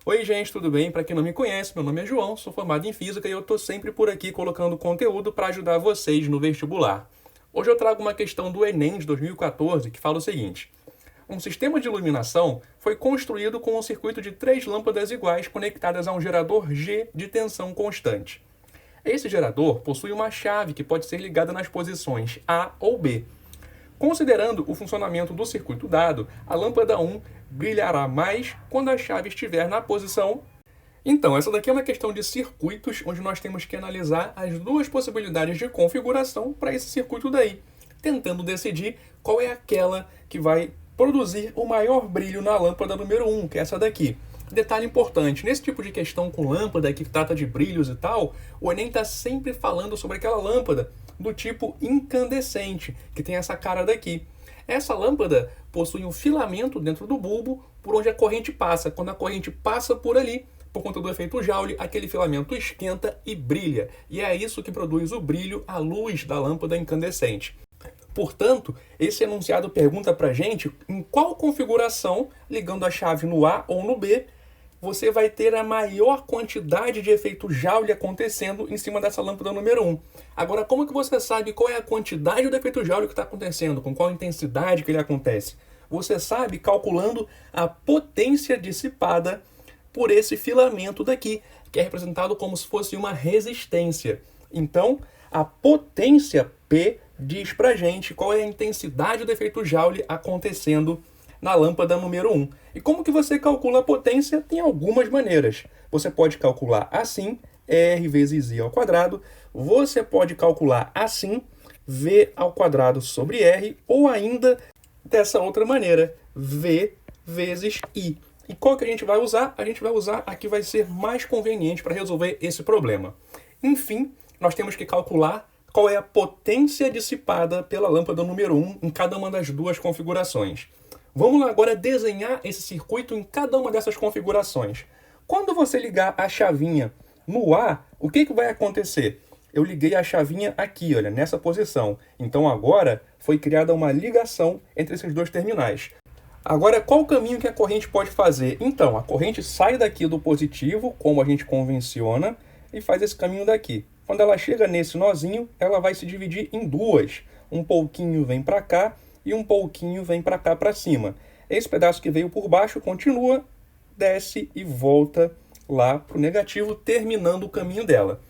Oi, gente, tudo bem? Para quem não me conhece, meu nome é João, sou formado em Física e eu estou sempre por aqui colocando conteúdo para ajudar vocês no vestibular. Hoje eu trago uma questão do Enem de 2014 que fala o seguinte: um sistema de iluminação foi construído com um circuito de 3 lâmpadas iguais conectadas a um gerador G de tensão constante. Esse gerador possui uma chave que pode ser ligada nas posições A ou B. Considerando o funcionamento do circuito dado, a lâmpada 1 brilhará mais quando a chave estiver na posição. Então, essa daqui é uma questão de circuitos, onde nós temos que analisar as duas possibilidades de configuração para esse circuito daí, tentando decidir qual é aquela que vai produzir o maior brilho na lâmpada número 1, que é essa daqui. Detalhe importante, nesse tipo de questão com lâmpada que trata de brilhos e tal, o Enem está sempre falando sobre aquela lâmpada do tipo incandescente, que tem essa cara daqui. Essa lâmpada possui um filamento dentro do bulbo por onde a corrente passa. Quando a corrente passa por ali, por conta do efeito Joule, aquele filamento esquenta e brilha. E é isso que produz o brilho, a luz da lâmpada incandescente. Portanto, esse enunciado pergunta para a gente em qual configuração, ligando a chave no A ou no B, você vai ter a maior quantidade de efeito Joule acontecendo em cima dessa lâmpada número 1. Agora, como que você sabe qual é a quantidade do efeito Joule que está acontecendo, com qual intensidade que ele acontece? Você sabe calculando a potência dissipada por esse filamento daqui, que é representado como se fosse uma resistência. Então, a potência P diz pra gente qual é a intensidade do efeito Joule acontecendo na lâmpada número 1. E como que você calcula a potência? Tem algumas maneiras. Você pode calcular assim, R vezes I ao quadrado. Você pode calcular assim, V ao quadrado sobre R. Ou ainda, dessa outra maneira, V vezes I. E qual que a gente vai usar? A gente vai usar a que vai ser mais conveniente para resolver esse problema. Enfim, nós temos que calcular qual é a potência dissipada pela lâmpada número 1 em cada uma das duas configurações. Vamos lá agora desenhar esse circuito em cada uma dessas configurações. Quando você ligar a chavinha no A, o que vai acontecer? Eu liguei a chavinha aqui, olha, nessa posição. Então agora foi criada uma ligação entre esses dois terminais. Agora, qual o caminho que a corrente pode fazer? Então, a corrente sai daqui do positivo, como a gente convenciona, e faz esse caminho daqui. Quando ela chega nesse nozinho, ela vai se dividir em duas. Um pouquinho vem para cá e um pouquinho vem para cá para cima. Esse pedaço que veio por baixo continua, desce e volta lá para o negativo, terminando o caminho dela.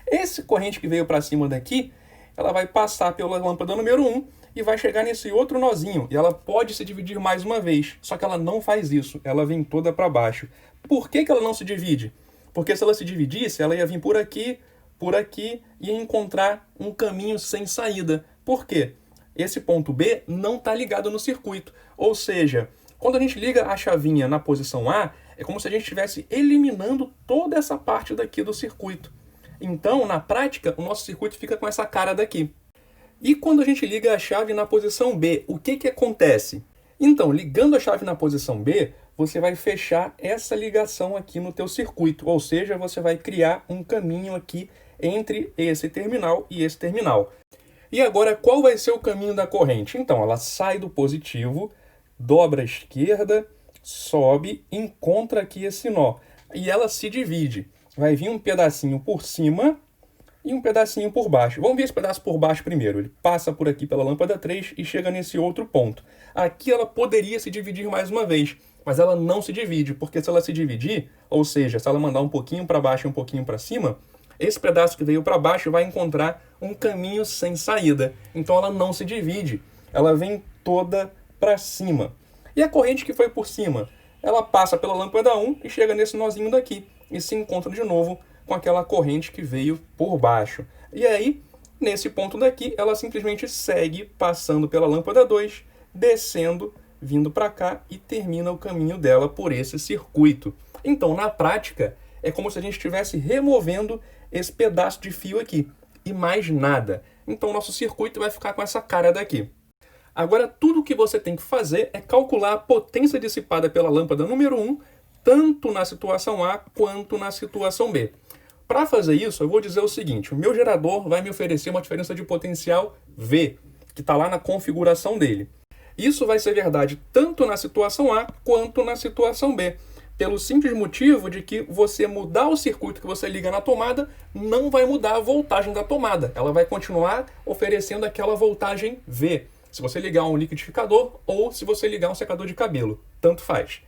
Esse corrente que veio para cima daqui, ela vai passar pela lâmpada número 1 e vai chegar nesse outro nozinho. E ela pode se dividir mais uma vez, só que ela não faz isso, ela vem toda para baixo. Por que ela não se divide? Porque se ela se dividisse, ela ia vir por aqui e ia encontrar um caminho sem saída. Por quê? Esse ponto B não está ligado no circuito. Ou seja, quando a gente liga a chavinha na posição A, é como se a gente estivesse eliminando toda essa parte daqui do circuito. Então, na prática, o nosso circuito fica com essa cara daqui. E quando a gente liga a chave na posição B, o que acontece? Então, ligando a chave na posição B, você vai fechar essa ligação aqui no teu circuito. Ou seja, você vai criar um caminho aqui entre esse terminal e esse terminal. E agora, qual vai ser o caminho da corrente? Então, ela sai do positivo, dobra à esquerda, sobe, encontra aqui esse nó. E ela se divide. Vai vir um pedacinho por cima e um pedacinho por baixo. Vamos ver esse pedaço por baixo primeiro. Ele passa por aqui pela lâmpada 3 e chega nesse outro ponto. Aqui ela poderia se dividir mais uma vez, mas ela não se divide, porque se ela se dividir, ou seja, se ela mandar um pouquinho para baixo e um pouquinho para cima, esse pedaço que veio para baixo vai encontrar um caminho sem saída. Então ela não se divide, ela vem toda para cima. E a corrente que foi por cima? Ela passa pela lâmpada 1 e chega nesse nozinho daqui e se encontra de novo com aquela corrente que veio por baixo. E aí, nesse ponto daqui, ela simplesmente segue passando pela lâmpada 2, descendo, vindo para cá e termina o caminho dela por esse circuito. Então, na prática, é como se a gente estivesse removendo esse pedaço de fio aqui e mais nada. Então, o nosso circuito vai ficar com essa cara daqui. Agora, tudo o que você tem que fazer é calcular a potência dissipada pela lâmpada número 1, tanto na situação A quanto na situação B. Para fazer isso, eu vou dizer o seguinte: o meu gerador vai me oferecer uma diferença de potencial V, que está lá na configuração dele. Isso vai ser verdade tanto na situação A quanto na situação B. Pelo simples motivo de que você mudar o circuito que você liga na tomada não vai mudar a voltagem da tomada. Ela vai continuar oferecendo aquela voltagem V. Se você ligar um liquidificador ou se você ligar um secador de cabelo. Tanto faz.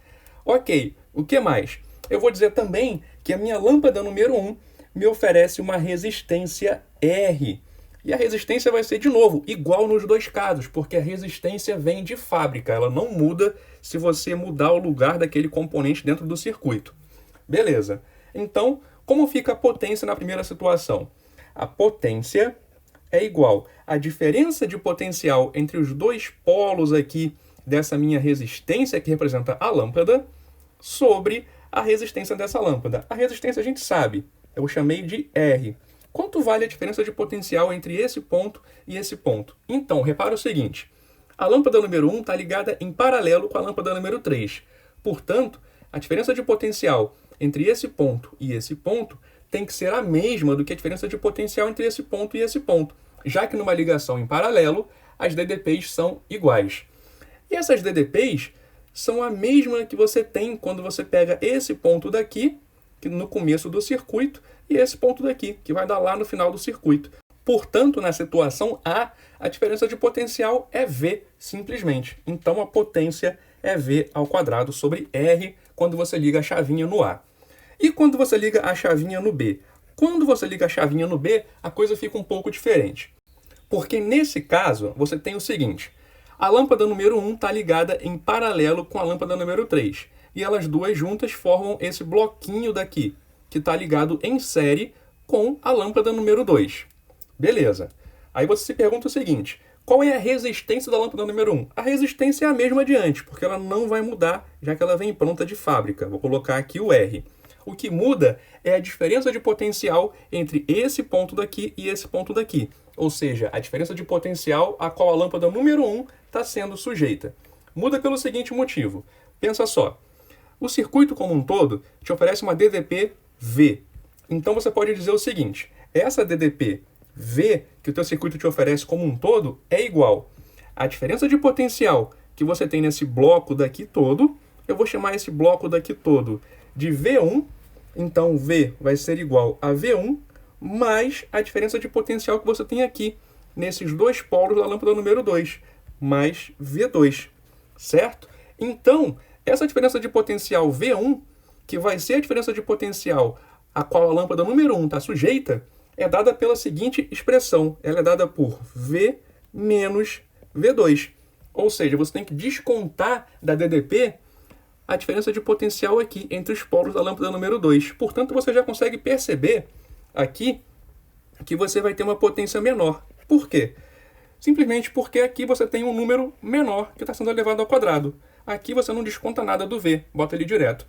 Ok, o que mais? Eu vou dizer também que a minha lâmpada número 1 me oferece uma resistência R. E a resistência vai ser, de novo, igual nos dois casos, porque a resistência vem de fábrica. Ela não muda se você mudar o lugar daquele componente dentro do circuito. Beleza. Então, como fica a potência na primeira situação? A potência é igual à diferença de potencial entre os dois polos aqui dessa minha resistência, que representa a lâmpada, sobre a resistência dessa lâmpada. A resistência a gente sabe, eu chamei de R. Quanto vale a diferença de potencial entre esse ponto e esse ponto? Então, repara o seguinte, a lâmpada número 1 está ligada em paralelo com a lâmpada número 3. Portanto, a diferença de potencial entre esse ponto e esse ponto tem que ser a mesma do que a diferença de potencial entre esse ponto e esse ponto, já que numa ligação em paralelo, as DDPs são iguais. E essas DDPs são a mesma que você tem quando você pega esse ponto daqui, que no começo do circuito, e esse ponto daqui, que vai dar lá no final do circuito. Portanto, na situação A, a diferença de potencial é V, simplesmente. Então, a potência é V ao quadrado sobre R quando você liga a chavinha no A. E quando você liga a chavinha no B? Quando você liga a chavinha no B, a coisa fica um pouco diferente. Porque nesse caso, você tem o seguinte, a lâmpada número 1 está ligada em paralelo com a lâmpada número 3. E elas duas juntas formam esse bloquinho daqui, que está ligado em série com a lâmpada número 2. Beleza. Aí você se pergunta o seguinte, qual é a resistência da lâmpada número 1? A resistência é a mesma de antes, porque ela não vai mudar, já que ela vem pronta de fábrica. Vou colocar aqui o R. O que muda é a diferença de potencial entre esse ponto daqui e esse ponto daqui. Ou seja, a diferença de potencial a qual a lâmpada número 1 está sendo sujeita. Muda pelo seguinte motivo. Pensa só. O circuito como um todo te oferece uma DDP V. Então você pode dizer o seguinte, essa DDP V que o teu circuito te oferece como um todo é igual à diferença de potencial que você tem nesse bloco daqui todo. Eu vou chamar esse bloco daqui todo de V1. Então V vai ser igual a V1 mais a diferença de potencial que você tem aqui nesses dois polos da lâmpada número 2, mais V2, certo? Então, essa diferença de potencial V1, que vai ser a diferença de potencial a qual a lâmpada número 1 está sujeita, é dada pela seguinte expressão. Ela é dada por V menos V2. Ou seja, você tem que descontar da DDP a diferença de potencial aqui entre os polos da lâmpada número 2. Portanto, você já consegue perceber aqui que você vai ter uma potência menor. Por quê? Simplesmente porque aqui você tem um número menor que está sendo elevado ao quadrado. Aqui você não desconta nada do V, bota ele direto.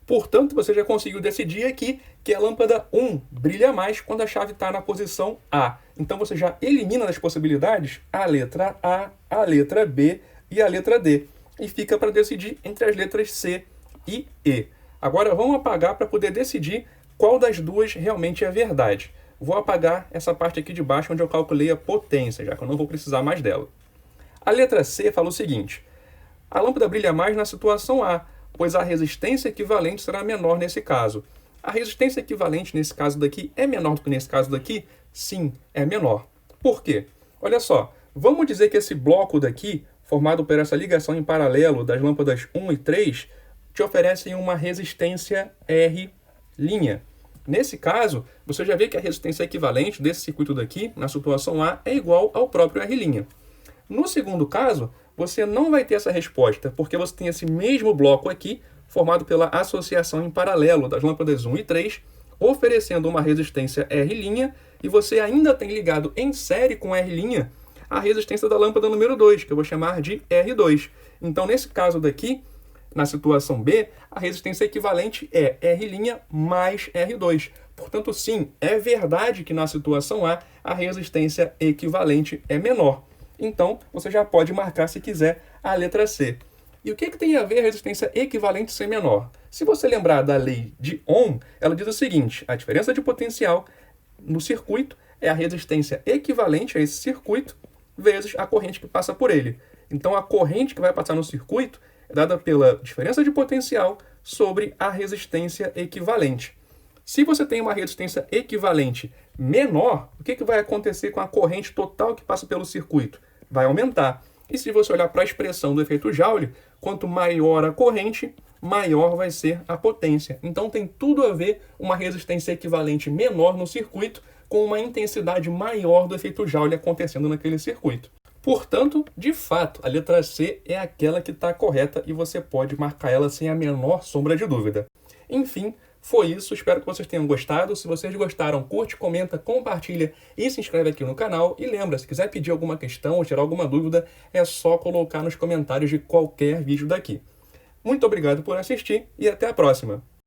Portanto, você já conseguiu decidir aqui que a lâmpada 1 brilha mais quando a chave está na posição A. Então você já elimina das possibilidades a letra A, a letra B e a letra D. E fica para decidir entre as letras C e E. Agora vamos apagar para poder decidir qual das duas realmente é verdade. Vou apagar essa parte aqui de baixo onde eu calculei a potência, já que eu não vou precisar mais dela. A letra C fala o seguinte, a lâmpada brilha mais na situação A, pois a resistência equivalente será menor nesse caso. A resistência equivalente nesse caso daqui é menor do que nesse caso daqui? Sim, é menor. Por quê? Olha só, vamos dizer que esse bloco daqui, formado por essa ligação em paralelo das lâmpadas 1 e 3, te oferecem uma resistência R'. Nesse caso, você já vê que a resistência equivalente desse circuito daqui, na situação A, é igual ao próprio R'. No segundo caso, você não vai ter essa resposta, porque você tem esse mesmo bloco aqui, formado pela associação em paralelo das lâmpadas 1 e 3, oferecendo uma resistência R', e você ainda tem ligado em série com R' a resistência da lâmpada número 2, que eu vou chamar de R2. Então, nesse caso daqui, na situação B, a resistência equivalente é R' mais R2. Portanto, sim, é verdade que na situação a resistência equivalente é menor. Então, você já pode marcar, se quiser, a letra C. E o que tem a ver a resistência equivalente ser menor? Se você lembrar da lei de Ohm, ela diz o seguinte, a diferença de potencial no circuito é a resistência equivalente a esse circuito vezes a corrente que passa por ele. Então, a corrente que vai passar no circuito é dada pela diferença de potencial sobre a resistência equivalente. Se você tem uma resistência equivalente menor, o que vai acontecer com a corrente total que passa pelo circuito? Vai aumentar. E se você olhar para a expressão do efeito Joule, quanto maior a corrente, maior vai ser a potência. Então tem tudo a ver uma resistência equivalente menor no circuito com uma intensidade maior do efeito Joule acontecendo naquele circuito. Portanto, de fato, a letra C é aquela que está correta e você pode marcar ela sem a menor sombra de dúvida. Enfim, foi isso. Espero que vocês tenham gostado. Se vocês gostaram, curte, comenta, compartilha e se inscreve aqui no canal. E lembra, se quiser pedir alguma questão ou tirar alguma dúvida, é só colocar nos comentários de qualquer vídeo daqui. Muito obrigado por assistir e até a próxima!